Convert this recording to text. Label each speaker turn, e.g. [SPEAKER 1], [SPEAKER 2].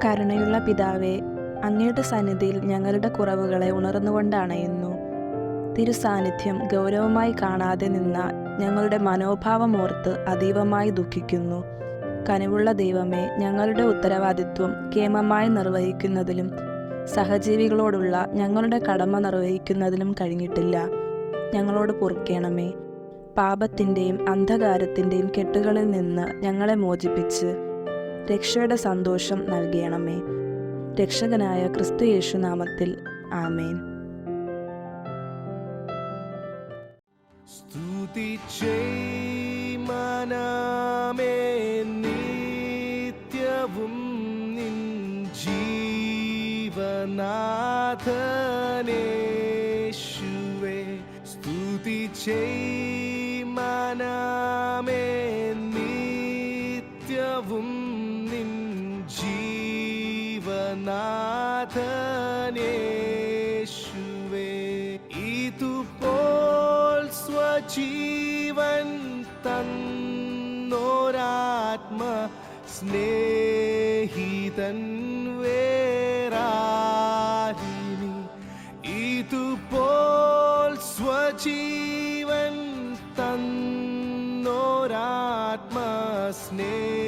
[SPEAKER 1] കരുണയുള്ള പിതാവേ, അങ്ങയുടെ സന്നിധിയിൽ ഞങ്ങളുടെ കുറവുകളെ ഉണർന്നുകൊണ്ടണയുന്നു. തിരുസാന്നിധ്യം ഗൗരവമായി കാണാതെ നിന്ന ഞങ്ങളുടെ മനോഭാവമോർത്ത് അതീവമായി ദുഃഖിക്കുന്നു. കനിവുള്ള ദൈവമേ, ഞങ്ങളുടെ ഉത്തരവാദിത്വം കേമമായി നിർവഹിക്കുന്നതിലും സഹജീവികളോടുള്ള ഞങ്ങളുടെ കടമ നിർവഹിക്കുന്നതിലും കഴിഞ്ഞിട്ടില്ല. ഞങ്ങളോട് പൊറുക്കേണമേ. പാപത്തിൻ്റെയും അന്ധകാരത്തിൻ്റെയും കെട്ടുകളിൽ നിന്ന് ഞങ്ങളെ മോചിപ്പിച്ച് രക്ഷയുടെ സന്തോഷം നൽകണമേ. രക്ഷകനായ ക്രിസ്തു യേശു നാമത്തിൽ ആമേൻ.
[SPEAKER 2] സ്തുതിച്ചേമനാമേ നിത്യവും നിൻ ജീവനാഥനേശുവേ. സ്തുതിച്ചേമനാമേ നിത്യവും നിൻ ജീവനാഥനേശുവേ. ഇതുപോൽ സ്വജീവൻ തന്നോരാത്മ സ്നേഹിതൻ വേറാരിനി. ഇതുപോൽ സ്വജീവൻ തന്നോരാത്മ സ്നേഹിതൻ